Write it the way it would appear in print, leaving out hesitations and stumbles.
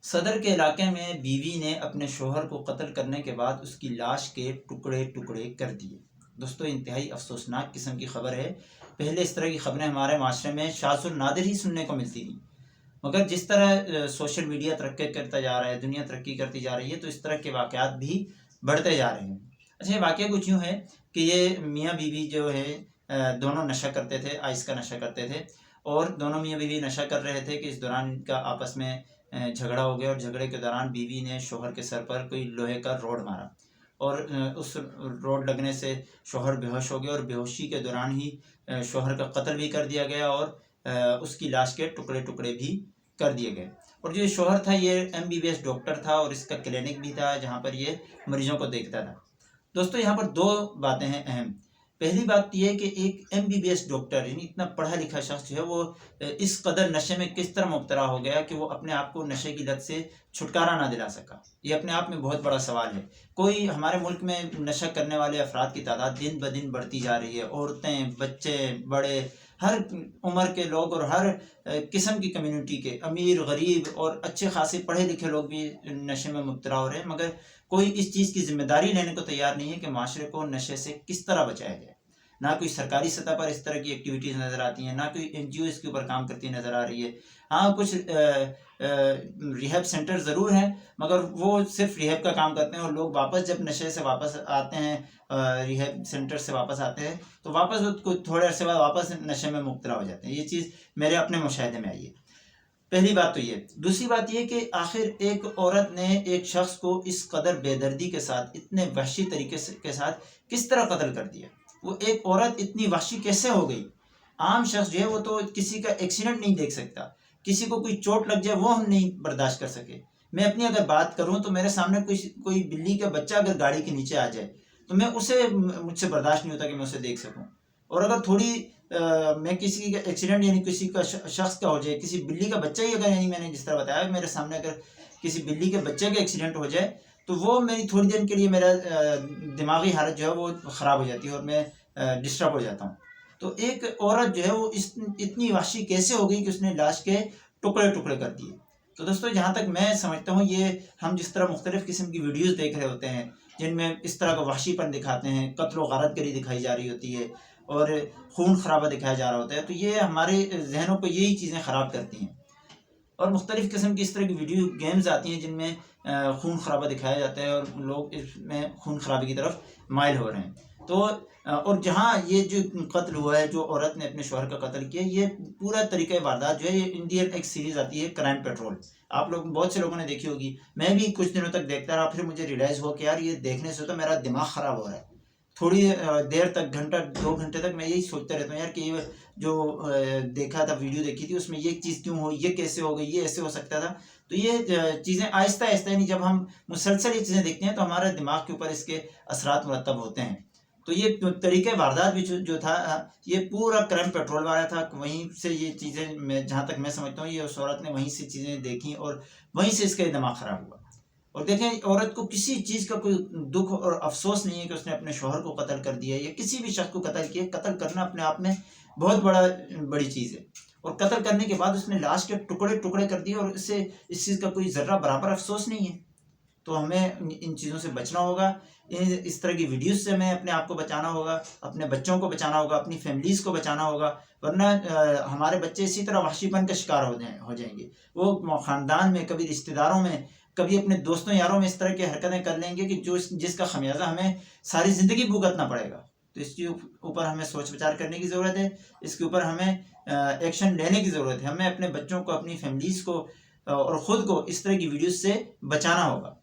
صدر کے علاقے میں بیوی نے اپنے شوہر کو قتل کرنے کے بعد اس کی لاش کے ٹکڑے ٹکڑے کر دیے۔ دوستو انتہائی افسوسناک قسم کی خبر ہے۔ پہلے اس طرح کی خبریں ہمارے معاشرے میں شاذ النادر ہی سننے کو ملتی تھیں، مگر جس طرح سوشل میڈیا ترقی کرتا جا رہا ہے، دنیا ترقی کرتی جا رہی ہے، تو اس طرح کے واقعات بھی بڑھتے جا رہے ہیں۔ اچھا، یہ واقعہ کچھ یوں ہے کہ یہ میاں بیوی جو ہے دونوں نشہ کرتے تھے، آئس کا نشہ کرتے تھے، اور دونوں میاں بیوی نشہ کر رہے تھے کہ اس دوران ان کا آپس میں جھگڑا ہو گیا، اور جھگڑے کے دوران بیوی نے شوہر کے سر پر کوئی لوہے کا روڈ مارا، اور اس روڈ لگنے سے شوہر بے ہوش ہو گیا، اور بے ہوشی کے دوران ہی شوہر کا قتل بھی کر دیا گیا، اور اس کی لاش کے ٹکڑے ٹکڑے بھی کر دیے گئے۔ اور جو شوہر تھا یہ MBBS ڈاکٹر تھا، اور اس کا کلینک بھی تھا جہاں پر یہ مریضوں کو دیکھتا تھا۔ دوستو یہاں پر دو باتیں ہیں اہم۔ پہلی بات یہ ہے کہ ایک MBBS ڈاکٹر یعنی اتنا پڑھا لکھا شخص جو ہے وہ اس قدر نشے میں کس طرح مبتلا ہو گیا کہ وہ اپنے آپ کو نشے کی لت سے چھٹکارا نہ دلا سکا۔ یہ اپنے آپ میں بہت بڑا سوال ہے۔ کوئی ہمارے ملک میں نشہ کرنے والے افراد کی تعداد دن بدن بڑھتی جا رہی ہے۔ عورتیں، بچے، بڑے، ہر عمر کے لوگ اور ہر قسم کی کمیونٹی کے امیر، غریب اور اچھے خاصے پڑھے لکھے لوگ بھی نشے میں مبتلا ہو رہے ہیں، مگر کوئی اس چیز کی ذمہ داری لینے کو تیار نہیں ہے کہ معاشرے کو نشے سے کس طرح بچایا جائے۔ نہ کوئی سرکاری سطح پر اس طرح کی ایکٹیویٹیز نظر آتی ہیں، نہ کوئی NGO اس کے اوپر کام کرتی نظر آ رہی ہے۔ ہاں، کچھ ریہیب سینٹر ضرور ہیں، مگر وہ صرف ریہیب کا کام کرتے ہیں، اور لوگ واپس جب نشے سے واپس آتے ہیں، ریہیب سینٹر سے واپس آتے ہیں، تو واپس تھوڑے عرصے بعد واپس نشے میں مبتلا ہو جاتے ہیں۔ یہ چیز میرے اپنے مشاہدے میں آئی ہے۔ پہلی بات تو یہ۔ دوسری بات یہ کہ آخر ایک عورت نے ایک شخص کو اس قدر بے دردی کے ساتھ، اتنے وحشی طریقے کے ساتھ کس طرح قتل کر دیا؟ وہ ایک عورت اتنی وحشی کیسے ہو گئی؟ عام شخص جو ہے وہ تو کسی کا ایکسیڈنٹ نہیں دیکھ سکتا، کسی کو کوئی چوٹ لگ جائے وہ ہم نہیں برداشت کر سکے۔ میں اپنی اگر بات کروں تو میرے سامنے کوئی بلی کا بچہ اگر گاڑی کے نیچے آ جائے تو مجھ سے برداشت نہیں ہوتا کہ میں اسے دیکھ سکوں۔ اور اگر تھوڑی میں کسی کا ایکسیڈنٹ یعنی کسی کا شخص کا ہو جائے، کسی بلی کا بچہ ہی اگر یعنی میں نے جس طرح بتایا میرے سامنے اگر کسی بلی کے بچے کا ایکسیڈنٹ ہو جائے تو وہ میری تھوڑی دیر کے لیے میرا دماغی حالت جو ہے وہ خراب ہو جاتی ہے، اور میں ڈسٹرب ہو جاتا ہوں۔ تو ایک عورت جو ہے وہ اتنی وحشی کیسے ہو گئی کہ اس نے لاش کے ٹکڑے ٹکڑے کر دیے؟ تو دوستو جہاں تک میں سمجھتا ہوں، یہ ہم جس طرح مختلف قسم کی ویڈیوز دیکھ رہے ہوتے ہیں جن میں اس طرح کا وحشی پن دکھاتے ہیں، قتل و غارت گری دکھائی جا رہی ہوتی ہے، اور خون خرابہ دکھایا جا رہا ہوتا ہے، تو یہ ہمارے ذہنوں کو یہی چیزیں خراب کرتی ہیں۔ اور مختلف قسم کی اس طرح کی ویڈیو گیمز آتی ہیں جن میں خون خرابہ دکھایا جاتا ہے، اور لوگ اس میں خون خرابے کی طرف مائل ہو رہے ہیں۔ تو اور جہاں یہ جو قتل ہوا ہے، جو عورت نے اپنے شوہر کا قتل کیا، یہ پورا طریقہ واردات جو ہے، یہ انڈین ایک سیریز آتی ہے کرائم پیٹرول، آپ لوگ بہت سے لوگوں نے دیکھی ہوگی۔ میں بھی کچھ دنوں تک دیکھتا رہا، پھر مجھے ریلائز ہوا کہ یار یہ دیکھنے سے تو میرا دماغ خراب ہو رہا ہے۔ تھوڑی دیر تک، گھنٹہ 2 گھنٹے تک میں یہی سوچتا رہتا ہوں یار کہ یہ جو دیکھا تھا، ویڈیو دیکھی تھی، اس میں یہ چیز کیوں ہوئی، یہ کیسے ہو گئی، یہ ایسے ہو سکتا تھا۔ تو یہ چیزیں آہستہ آہستہ یعنی جب ہم مسلسل یہ چیزیں دیکھتے ہیں تو ہمارے دماغ کے اوپر اس کے اثرات مرتب ہوتے ہیں۔ تو یہ طریقہ واردات بھی جو تھا، یہ پورا کرائم پیٹرول والا تھا۔ وہیں سے یہ چیزیں جہاں تک میں سمجھتا ہوں، یہ اس عورت نے وہیں سے چیزیں دیکھیں اور وہیں سے اس کا دماغ خراب ہوا۔ اور دیکھیں، عورت کو کسی چیز کا کوئی دکھ اور افسوس نہیں ہے کہ اس نے اپنے شوہر کو قتل کر دیا یا کسی بھی شخص کو قتل کیا۔ قتل کرنا اپنے آپ میں بہت بڑی چیز ہے، اور قتل کرنے کے بعد اس نے لاش کے ٹکڑے ٹکڑے کر دیے، اور اس چیز کا کوئی ذرہ برابر افسوس نہیں ہے۔ تو ہمیں ان چیزوں سے بچنا ہوگا، اس طرح کی ویڈیوز سے ہمیں اپنے آپ کو بچانا ہوگا، اپنے بچوں کو بچانا ہوگا، اپنی فیملیز کو بچانا ہوگا، ورنہ ہمارے بچے اسی طرح وحشی پن کا شکار ہو جائیں گے۔ وہ خاندان میں، کبھی رشتہ داروں میں، کبھی اپنے دوستوں یاروں میں اس طرح کی حرکتیں کر لیں گے کہ جس کا خمیازہ ہمیں ساری زندگی بھگتنا پڑے گا۔ تو اس کے اوپر ہمیں سوچ بچار کرنے کی ضرورت ہے، اس کے اوپر ہمیں ایکشن لینے کی ضرورت ہے۔ ہمیں اپنے بچوں کو، اپنی فیملیز کو اور خود کو اس طرح کی ویڈیوز سے بچانا ہوگا۔